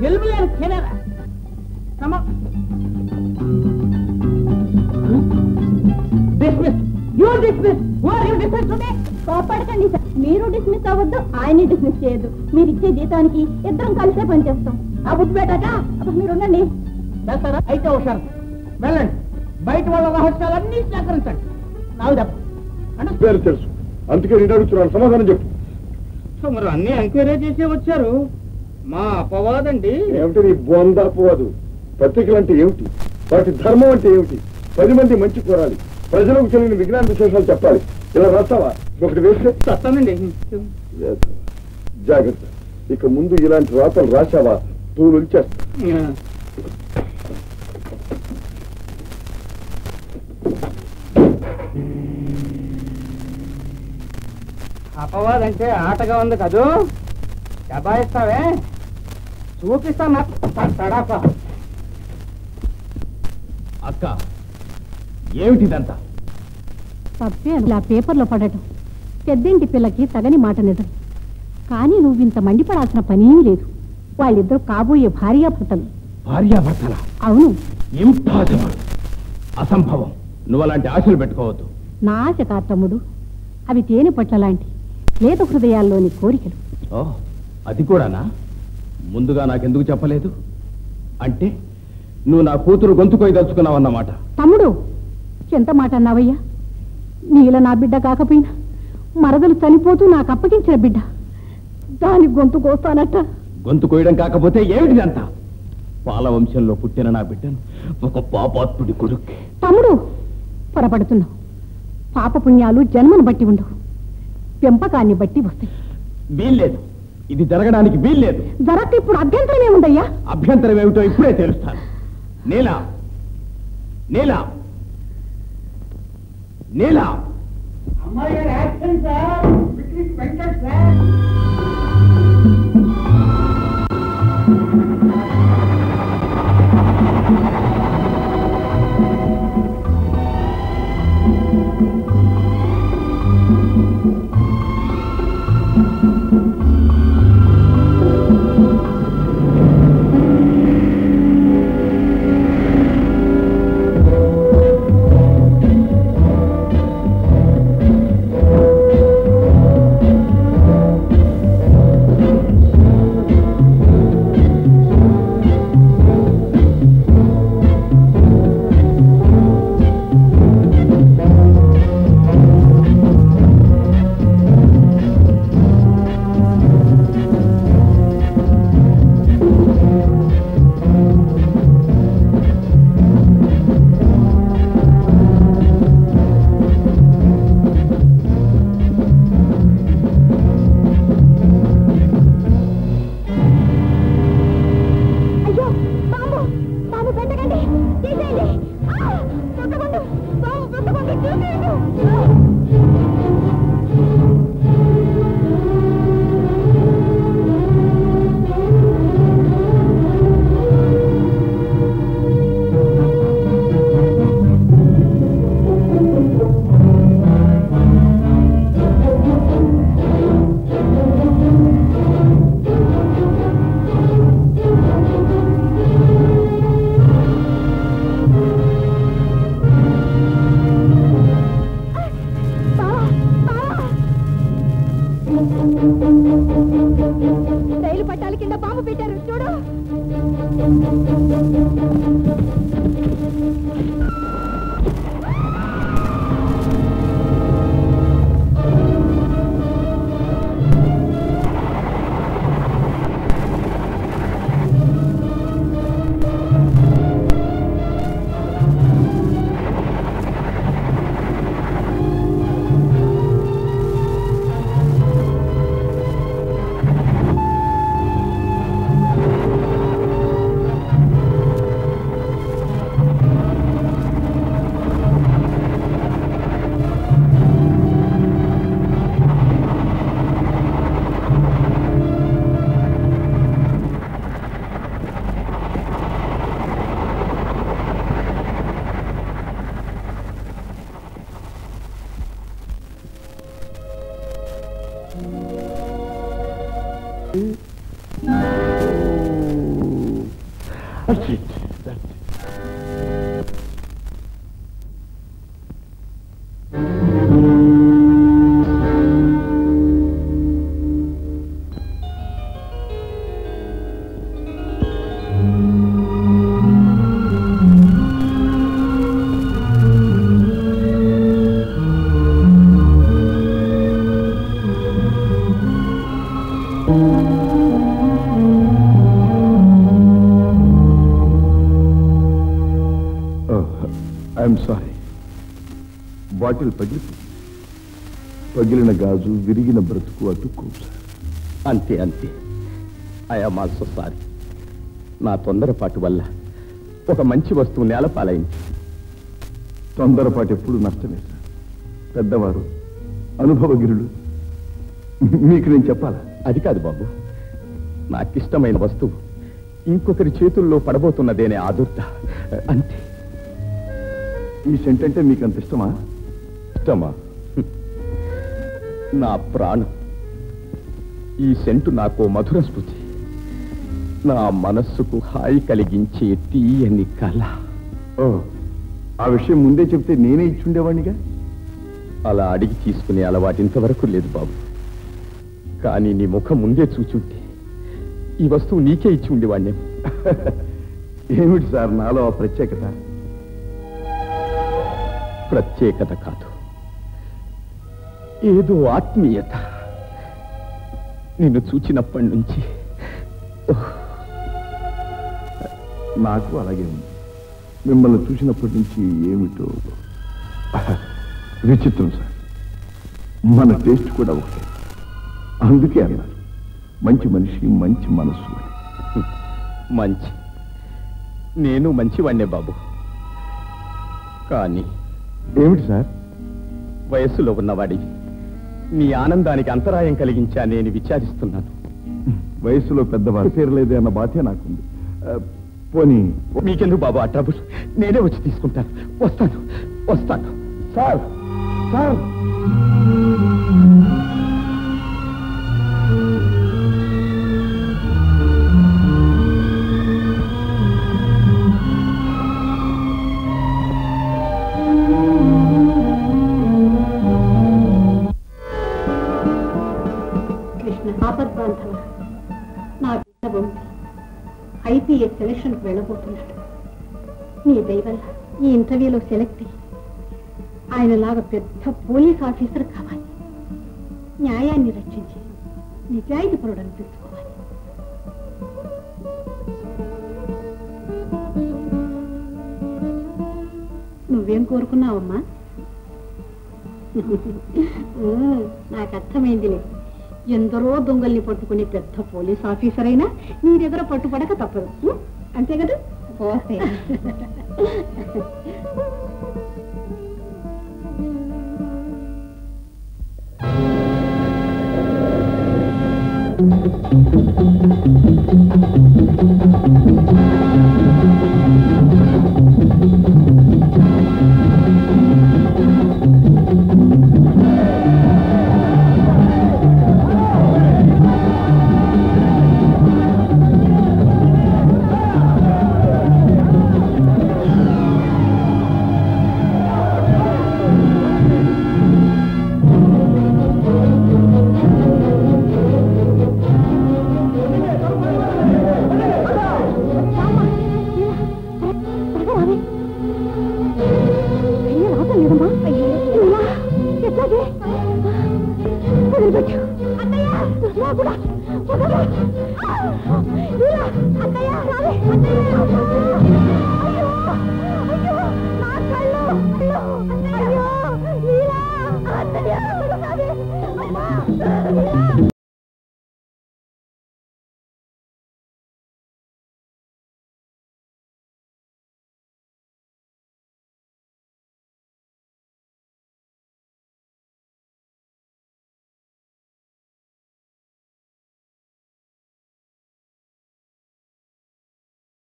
ఎలుగులేని Canara కోపడకండి sir, మీరు dismiss అవ్వద్దు, ఆయన్ని డిస్మిస్ చేయొద్దు. మీరు ఇచ్చే జీతానికి ఇద్దరం కలిసే పనిచేస్తాం. ఆ బుద్ధి పెట్టాక మీరు ఉండండి. చేస్తారా? అయితే ఒకసారి వెళ్ళండి, బయట వాళ్ళ రహస్యాలన్నీ సేకరించండి. నాకు పేరు తెలుసు, అందుకే నేను అడుగుతున్నాను, సమాధానం చెప్పు. మరి అన్ని ఎంక్వైరీ చేసే వచ్చారు. మా అపవాదండి. ఏమిటి నీ బొంద అపవాదు? పత్రికలు అంటే ఏమిటి? వాటి ధర్మం అంటే ఏమిటి? 10 మంది మంచి కోరాలి, ప్రజలకు తెలియని విజ్ఞాన విశేషాలు చెప్పాలి. ఇలా రాస్తావా? ఒకటి వేస్తే చస్తానండి. జాగ్రత్త, ఇక ముందు ఇలాంటి రాతలు రాశావా తూలు వచ్చేస్తా. అపవాదంటే ఆటగా ఉంది కదూ, దబాయిస్తావే, చూపిస్తా. అక్క, ఏమిటిదంతా? తప్పే ఆ పేపర్లో పడటం పెద్దింటి పిల్లకి తగని మాట నిజం. కానీ నువ్వు ఇంత మండిపడాల్సిన పనేమీ లేదు. వాళ్ళిద్దరూ కాబోయే భార్యాభర్తలు. భార్యాభర్తల? అవును. అసంభవం. నువ్వు అలాంటి ఆశలు పెట్టుకోవద్దు. నా ఆశ కాదు తమ్ముడు, అవి తేనె పట్ల లాంటి లేత హృదయాల్లోని కోరికలు. ఓ, అది కూడానా? ముందుగా నాకెందుకు చెప్పలేదు? అంటే నువ్వు నా కూతురు గొంతుకోయదలుచుకున్నావన్నమాట. తమ్ముడు, ఎంత మాట అన్నావయ్యా? నీల నా బిడ్డ కాకపోయినా మరదలు చనిపోతూ నాకు అప్పగించిన బిడ్డ, దాని గొంతు కోస్తానట్ట. గొంతు కోయడం కాకపోతే ఏమిటిదంతా? పాల వంశంలో పుట్టిన నా బిడ్డను ఒక పాపాత్ముడి కొడుక్కి. తమ్ముడు, పొరపడుతున్నావు. పాపపుణ్యాలు జన్మను బట్టి ఉండవు, పెంపకాన్ని బట్టి వస్తాయి. వీల్లేదు, ఇది జరగడానికి వీల్లేదు. జరగక ఇప్పుడు అభ్యంతరం ఏముందయ్యా? అభ్యంతరం ఏమిటో ఇప్పుడే తెలుస్తాను. నీలా, నీలా, నీలా. అమ్మాయి గారు యాక్షన్ సార్, వెంకట్ సార్. రైలు పట్టాల కింద బాంబు పెట్టారు చూడు. I'm sorry. బాటిల్ పగిలిన గాజు, విరిగిన బ్రతుకు అతుక్కు. అంతే అంతే. I'm also sorry. నా తొందరపాటు వల్ల ఒక మంచి వస్తువు నేలపాలైంది. తొందరపాటు ఎప్పుడు నష్టమే సార్. పెద్దవారు, అనుభవగిరులు, మీకు నేను చెప్పాలా? అది కాదు బాబు, నాకిష్టమైన వస్తువు ఇంకొకరి చేతుల్లో పడబోతున్నదేనే ఆదుర్త, అంతే. ఈ సెంట్ అంటే మీకు అంత ఇష్టమా? ఇష్టమా? నా ప్రాణం. ఈ సెంటు నాకు మధుర స్మృతి, నా మనస్సుకు హాయి కలిగించే తీయని కళ. ఓ, ఆ విషయం ముందే చెప్తే నేనే ఇచ్చుండేవాడినిగా. అలా అడిగి తీసుకునే అలవాటు ఇంతవరకు లేదు బాబు. కానీ నీ ముఖం ముందే చూచుంటే ఈ వస్తువు నీకే ఇచ్చి ఉండేవాడిని. ఏమిటి సార్ నాలో ఆ ప్రత్యేకత? ప్రత్యేకత కాదు, ఏదో ఆత్మీయత. నిన్ను చూచినప్పటి నుంచి నాకు అలాగే ఉంది. మిమ్మల్ని చూసినప్పటి నుంచి ఏమిటో విచిత్రం సార్. మన టేస్ట్ కూడా ఒకటే. అందుకే అన్నారు మంచి మనిషి, మంచి మనస్సు అని. మంచి, నేను మంచివాణ్ణే బాబు. కానీ ఏమిటి సార్? వయస్సులో ఉన్నవాడివి, నీ ఆనందానికి అంతరాయం కలిగించా నేను విచారిస్తున్నాను. వయస్సులో పెద్దవారు తీరలేదే అన్న బాధే నాకుంది. పోనీ మీకెందుకు బాబు ఆ ట్రబుల్? నేనే వచ్చి తీసుకుంటాను. వస్తాను. సార్ సార్ ఆపద్బాంధవ, నా బిడ్డ ఐపీఎస్ సెలక్షన్కి వెళ్ళబోతున్నాడు. నీ దయవల్ల ఈ ఇంటర్వ్యూలో సెలెక్ట్ అయ్యి ఆయనలాగా పెద్ద పోలీస్ ఆఫీసర్ కావాలి. న్యాయాన్ని రక్షించి నిజాయితీ పరుడు అనిపించుకోవాలి. నువ్వేం కోరుకున్నావమ్మా? నాకు అర్థమైందిలే. ఎందరో దొంగల్ని పట్టుకుని పెద్ద పోలీస్ ఆఫీసర్ అయినా నీ దగ్గర పట్టుపడక తప్పదు. అంతే కదా? అన్నయ్య